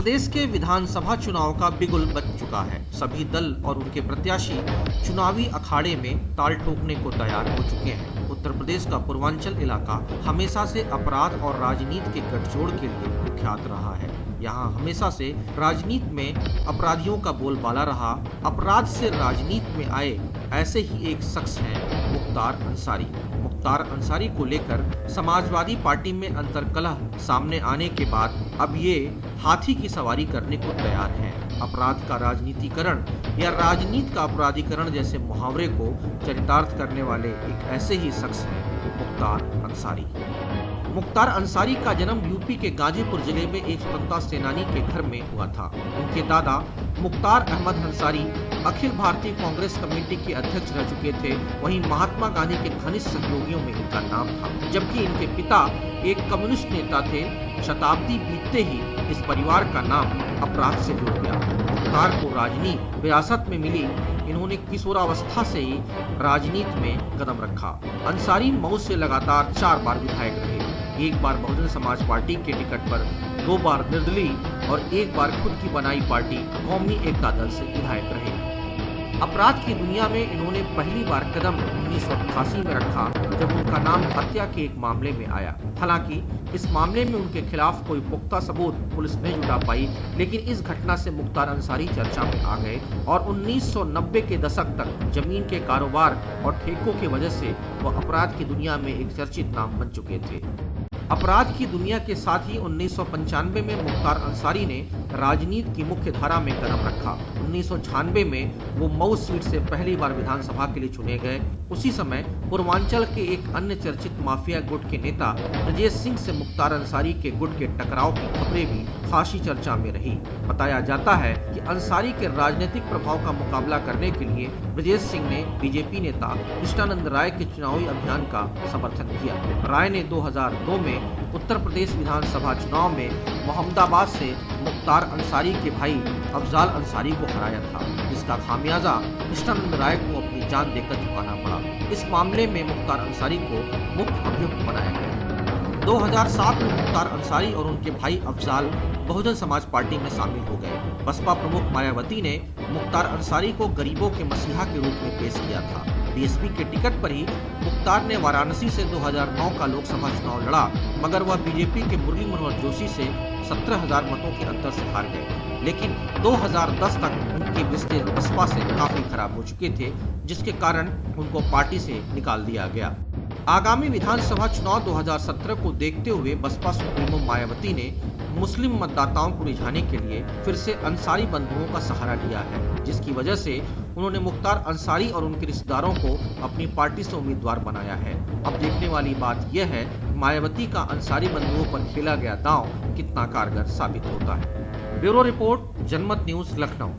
प्रदेश के विधानसभा चुनाव का बिगुल बज चुका है। सभी दल और उनके प्रत्याशी चुनावी अखाड़े में ताल ठोकने को तैयार हो चुके हैं। उत्तर प्रदेश का पूर्वांचल इलाका हमेशा से अपराध और राजनीति के गठजोड़ के लिए कुख्यात रहा है। यहाँ हमेशा से राजनीति में अपराधियों का बोलबाला रहा। अपराध से राजनीति में आए ऐसे ही एक शख्स हैं मुख्तार अंसारी। मुख्तार अंसारी को लेकर समाजवादी पार्टी में अंतर्कलह सामने आने के बाद अब ये हाथी की सवारी करने को तैयार हैं। अपराध का राजनीतिकरण या राजनीति का अपराधीकरण जैसे मुहावरे को चरितार्थ करने वाले एक ऐसे ही शख्स हैं मुख्तार अंसारी। मुख्तार अंसारी का जन्म यूपी के गाजीपुर जिले में एक स्वतंत्रता सेनानी के घर में हुआ था। उनके दादा मुख्तार अहमद अंसारी अखिल भारतीय कांग्रेस कमेटी के अध्यक्ष रह चुके थे। वहीं महात्मा गांधी के घनिष्ठ सहयोगियों में इनका नाम था, जबकि इनके पिता एक कम्युनिस्ट नेता थे। शताब्दी बीतते ही इस परिवार का नाम अपराध से जुड़ गया। मुख्तार को राजनीति विरासत में मिली। इन्होंने किशोरावस्था से ही राजनीति में कदम रखा। अंसारी मऊ से लगातार 4 बार विधायक रहे। एक बार बहुजन समाज पार्टी के टिकट पर, 2 बार निर्दलीय और 1 बार खुद की बनाई पार्टी कौमी एकता दल से विधायक रहे। अपराध की दुनिया में इन्होंने पहली बार कदम 1988 में रखा, जब उनका नाम हत्या के एक मामले में आया। हालांकि इस मामले में उनके खिलाफ कोई पुख्ता सबूत पुलिस नहीं जुटा पाई, लेकिन इस घटना से मुख्तार अंसारी चर्चा में आ गए और 1990 के दशक तक जमीन के कारोबार और ठेकों की वजह से वह अपराध की दुनिया में एक चर्चित नाम बन चुके थे। अपराध की दुनिया के साथ ही 1995 में मुख्तार अंसारी ने राजनीति की मुख्य धारा में कदम रखा। 1996 में वो मऊ सीट से पहली बार विधानसभा के लिए चुने गए। उसी समय पूर्वांचल के एक अन्य चर्चित माफिया गुट के नेता ब्रजेश सिंह से मुख्तार अंसारी के गुट के टकराव की खबरें भी खासी चर्चा में रही। बताया जाता है कि अंसारी के राजनीतिक प्रभाव का मुकाबला करने के लिए ब्रजेश सिंह ने बीजेपी नेता कृष्णानंद राय के चुनावी अभियान का समर्थन किया। राय ने 2002 में उत्तर प्रदेश विधानसभा चुनाव में मोहम्मदाबाद से मुख्तार अंसारी के भाई अफजाल अंसारी को हराया था, जिसका खामियाजा कृष्णानंद राय को अपनी जान देकर चुकाना पड़ा। इस मामले में मुख्तार अंसारी को मुख्य अभियुक्त बनाया गया। 2007 में मुख्तार अंसारी और उनके भाई अफजाल बहुजन समाज पार्टी में शामिल हो गए। बसपा प्रमुख मायावती ने मुख्तार अंसारी को गरीबों के मसीहा के रूप में पेश किया था। बीएसपी के टिकट पर ही मुख्तार ने वाराणसी से 2009 का लोकसभा चुनाव लड़ा, मगर वह बीजेपी के मुरली मनोहर जोशी से 17,000 मतों के अंतर से हार गए। लेकिन 2010 तक उनके रिश्ते बसपा से काफी खराब हो चुके थे, जिसके कारण उनको पार्टी से निकाल दिया गया। आगामी विधानसभा चुनाव 2017 को देखते हुए बसपा सुप्रीमो मायावती ने मुस्लिम मतदाताओं को रिझाने के लिए फिर से अंसारी बंधुओं का सहारा लिया है, जिसकी वजह से उन्होंने मुख्तार अंसारी और उनके रिश्तेदारों को अपनी पार्टी से उम्मीदवार बनाया है। अब देखने वाली बात यह है मायावती का अंसारी बंधुओं पर खेला गया दांव कितना कारगर साबित होता है। ब्यूरो रिपोर्ट, जनमत न्यूज, लखनऊ।